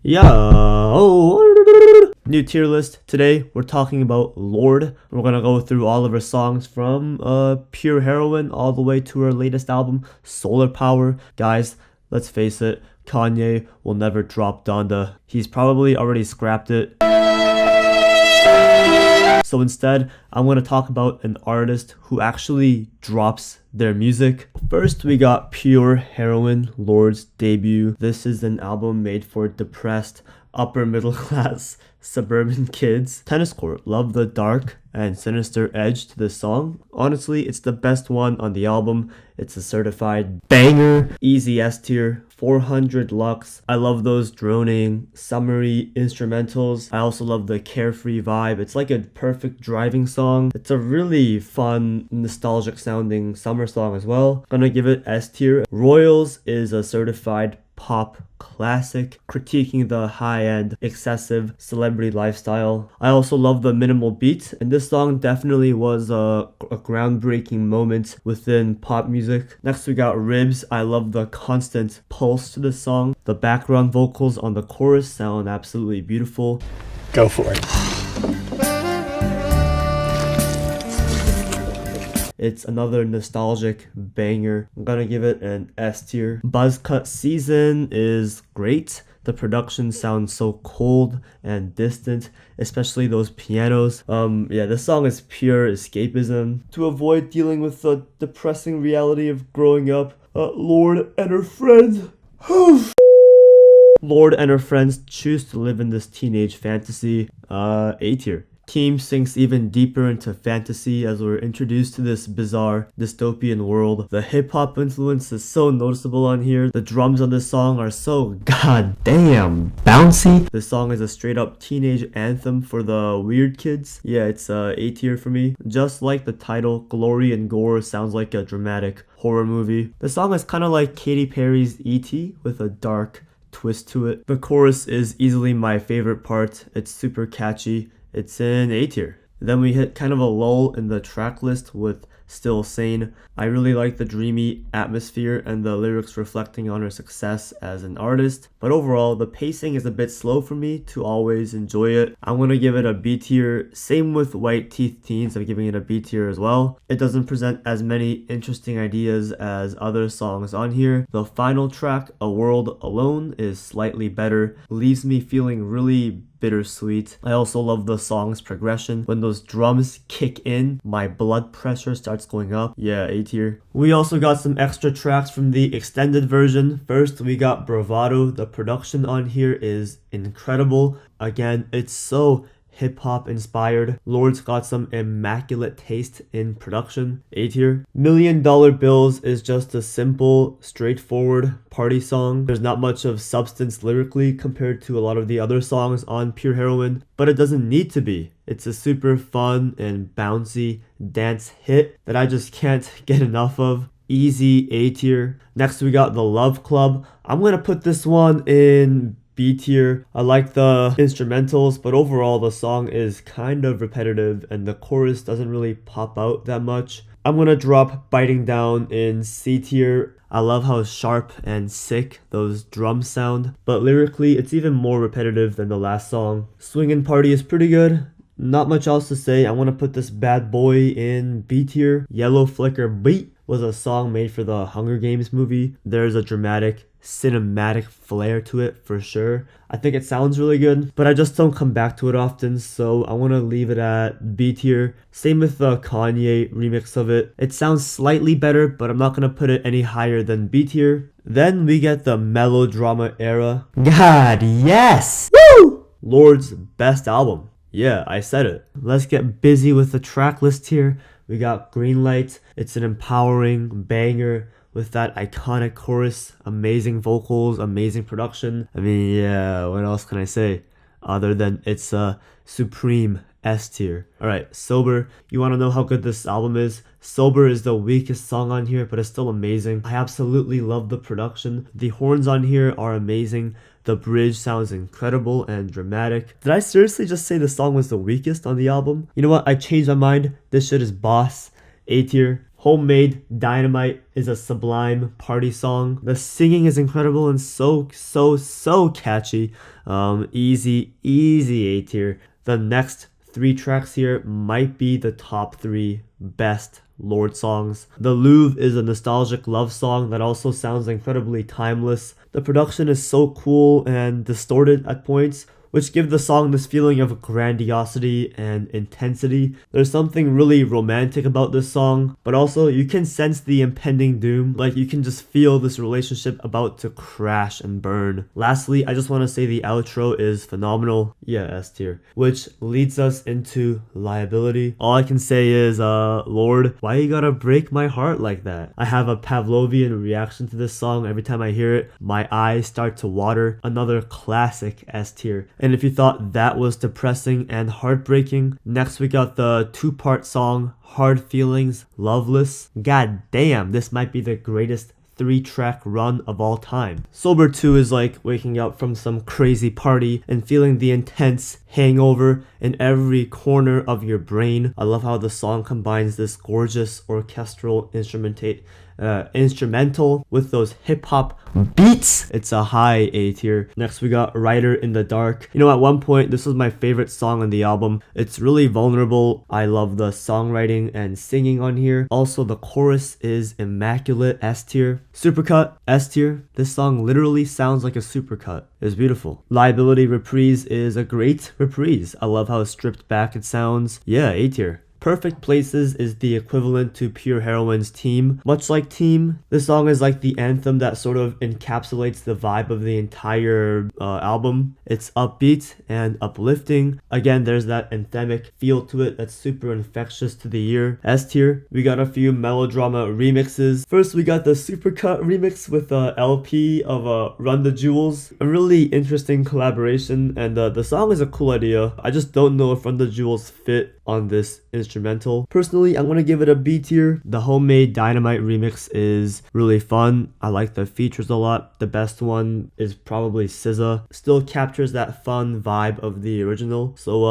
New tier list. Today we're talking about Lorde. We're gonna go through all of her songs from Pure Heroine all the way to her latest album, Solar Power. Guys, let's face it, Kanye will never drop Donda. He's probably already scrapped it. So instead, I'm going to talk about an artist who actually drops their music. First, we got Pure Heroine, Lorde's debut. This is an album made for depressed, upper middle class suburban kids. Tennis Court, love the dark and sinister edge to this song. Honestly, it's the best one on the album. It's a certified banger, easy S tier, 400 lux. I love those droning, summery instrumentals. I also love the carefree vibe. It's like a perfect driving song. It's a really fun, nostalgic sounding summer song as well. Gonna give it S tier. Royals is a certified pop classic, critiquing the high-end, excessive celebrity lifestyle. I also love the minimal beat, and this song definitely was a groundbreaking moment within pop music. Next we got Ribs. I love the constant pulse to this song. The background vocals on the chorus sound absolutely beautiful. Go for it. It's another nostalgic banger. I'm gonna give it an S tier. Buzzcut Season is great. The production sounds so cold and distant, especially those pianos. This song is pure escapism. To avoid dealing with the depressing reality of growing up, Lorde and her friends Lorde and her friends choose to live in this teenage fantasy. A tier. Team sinks even deeper into fantasy as we're introduced to this bizarre dystopian world. The hip-hop influence is so noticeable on here. The drums on this song are so goddamn bouncy. This song is a straight-up teenage anthem for the weird kids. Yeah, it's A tier for me. Just like the title, Glory and Gore sounds like a dramatic horror movie. The song is kind of like Katy Perry's E.T. with a dark twist to it. The chorus is easily my favorite part. It's super catchy. It's an A tier. Then we hit kind of a lull in the track list with Still Sane. I really like the dreamy atmosphere and the lyrics reflecting on her success as an artist, but overall the pacing is a bit slow for me to always enjoy it. I'm gonna give it a B tier. Same with White Teeth Teens, I'm giving it a B tier as well. It doesn't present as many interesting ideas as other songs on here. The final track, A World Alone, is slightly better, leaves me feeling really bittersweet. I also love the song's progression. When those drums kick in, my blood pressure starts going up. Yeah, A tier. We also got some extra tracks from the extended version. First, we got Bravado. The production on here is incredible. Again, it's so hip-hop inspired. Lorde's got some immaculate taste in production. A tier. $1 Million Bills is just a simple, straightforward party song. There's not much of substance lyrically compared to a lot of the other songs on Pure Heroine, but it doesn't need to be. It's a super fun and bouncy dance hit that I just can't get enough of. Easy A tier. Next we got The Love Club. I'm gonna put this one in B tier. I like the instrumentals, but overall the song is kind of repetitive and the chorus doesn't really pop out that much. I'm gonna drop Biting Down in C tier. I love how sharp and sick those drums sound, but lyrically it's even more repetitive than the last song. Swingin' Party is pretty good. Not much else to say. I want to put this bad boy in B tier. Yellow Flicker Beat was a song made for the Hunger Games movie. There's a dramatic, cinematic flair to it for sure. I think it sounds really good, but I just don't come back to it often, so I want to leave it at B tier. Same with the Kanye remix of it. It sounds slightly better, but I'm not going to put it any higher than B tier. Then we get the Melodrama era. God, yes! Woo! Lorde's best album. Yeah, I said it. Let's get busy with the track list here. We got Green Light. It's an empowering banger with that iconic chorus, amazing vocals, amazing production. I mean, yeah, what else can I say other than it's a supreme S tier. Alright, Sober. You want to know how good this album is? Sober is the weakest song on here, but it's still amazing. I absolutely love the production. The horns on here are amazing. The bridge sounds incredible and dramatic. Did I seriously just say the song was the weakest on the album? You know what? I changed my mind. This shit is boss. A tier. Homemade Dynamite is a sublime party song. The singing is incredible and so catchy. Easy A tier. The next 3 tracks here might be the top 3 best Lorde songs. The Louvre is a nostalgic love song that also sounds incredibly timeless. The production is so cool and distorted at points, which give the song this feeling of grandiosity and intensity. There's something really romantic about this song, but also you can sense the impending doom. Like, you can just feel this relationship about to crash and burn. Lastly, I just want to say the outro is phenomenal. Yeah, S tier. Which leads us into Liability. All I can say is, Lorde, why you gotta break my heart like that? I have a Pavlovian reaction to this song every time I hear it. My eyes start to water. Another classic S tier. And if you thought that was depressing and heartbreaking, next we got the 2-part song, Hard Feelings, Loveless. God damn, this might be the greatest 3-track run of all time. Sober 2 is like waking up from some crazy party and feeling the intense hangover in every corner of your brain. I love how the song combines this gorgeous orchestral instrumental with those hip-hop beats. It's a high A tier. Next we got Ryder in the Dark. You know, at one point this was my favorite song on the album. It's really vulnerable. I love the songwriting and singing on here. Also, the chorus is immaculate. S tier. Supercut, S tier. This song literally sounds like a supercut. It's beautiful. Liability Reprise is a great reprise. I love how stripped back it sounds. Yeah, A tier. Perfect Places is the equivalent to Pure Heroine's Team. Much like Team, this song is like the anthem that sort of encapsulates the vibe of the entire album. It's upbeat and uplifting. Again, there's that anthemic feel to it that's super infectious to the ear. S tier. We got a few Melodrama remixes. First, we got the Supercut remix with the LP of Run the Jewels. A really interesting collaboration, and the song is a cool idea. I just don't know if Run the Jewels fit on this instrumental. Personally, I'm gonna give it a B tier. The Homemade Dynamite remix is really fun. I like the features a lot. The best one is probably SZA. Still captures that fun vibe of the original. So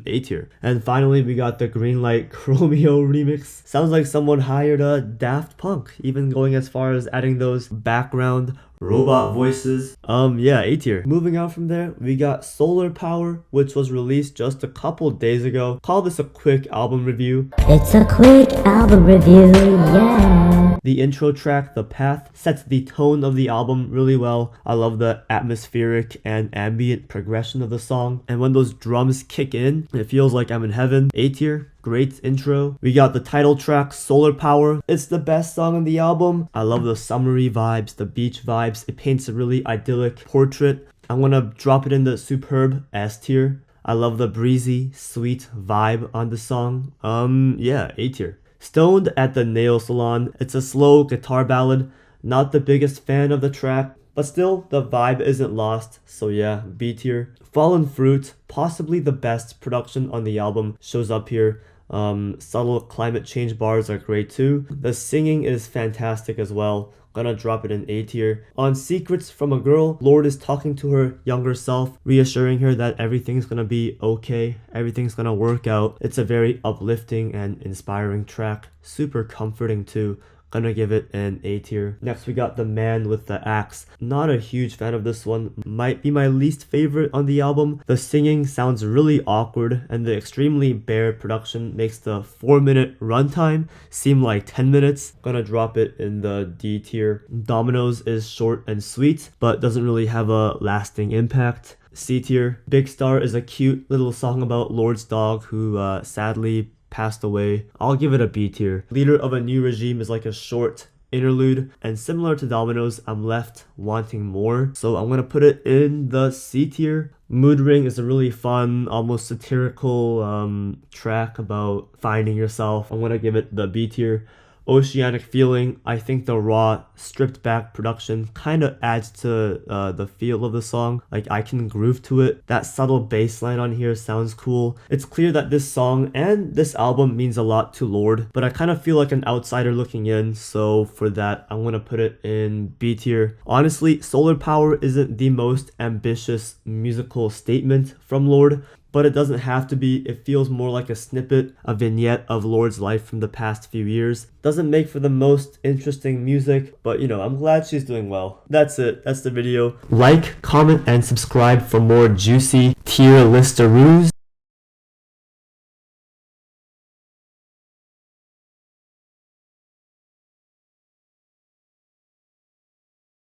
A tier. And finally, we got the Greenlight Chromeo remix. Sounds like someone hired a Daft Punk, even going as far as adding those background robot voices. Yeah, A tier. Moving on from there, we got Solar Power, which was released just a couple days ago. Call this a quick album review. It's a quick album review, yeah. The intro track, The Path, sets the tone of the album really well. I love the atmospheric and ambient progression of the song. And when those drums kick in, it feels like I'm in heaven. A tier. Great intro. We got the title track, Solar Power. It's the best song on the album. I love the summery vibes, the beach vibes. It paints a really idyllic portrait. I'm gonna drop it in the superb S tier. I love the breezy, sweet vibe on the song. Yeah, A tier. Stoned at the Nail Salon. It's a slow guitar ballad. Not the biggest fan of the track, but still, the vibe isn't lost, so yeah, B tier. Fallen Fruit, possibly the best production on the album, shows up here. Subtle climate change bars are great too. The singing is fantastic as well. Gonna drop it in A tier. On Secrets from a Girl, Lorde is talking to her younger self, reassuring her that everything's gonna be okay, everything's gonna work out. It's a very uplifting and inspiring track, super comforting too. Gonna give it an A tier. Next we got The Man with the Axe. Not a huge fan of this one. Might be my least favorite on the album. The singing sounds really awkward, and the extremely bare production makes the 4-minute runtime seem like 10 minutes. Gonna drop it in the D tier. Dominoes is short and sweet, but doesn't really have a lasting impact. C tier. Big Star is a cute little song about Lorde's dog who sadly passed away. I'll give it a B tier. Leader of a New Regime is like a short interlude, and similar to Dominoes, I'm left wanting more, so I'm gonna put it in the C tier. Mood Ring is a really fun, almost satirical track about finding yourself. I'm gonna give it the B tier. Oceanic Feeling, I think the raw, stripped back production kind of adds to the feel of the song. Like, I can groove to it. That subtle bass line on here sounds cool. It's clear that this song and this album means a lot to Lorde, but I kind of feel like an outsider looking in, so for that, I'm gonna put it in B tier. Honestly, Solar Power isn't the most ambitious musical statement from Lorde, but it doesn't have to be. It feels more like a snippet, a vignette of Lorde's life from the past few years. Doesn't make for the most interesting music, but I'm glad she's doing well. That's it. That's the video. Like, comment, and subscribe for more juicy tier listeroos.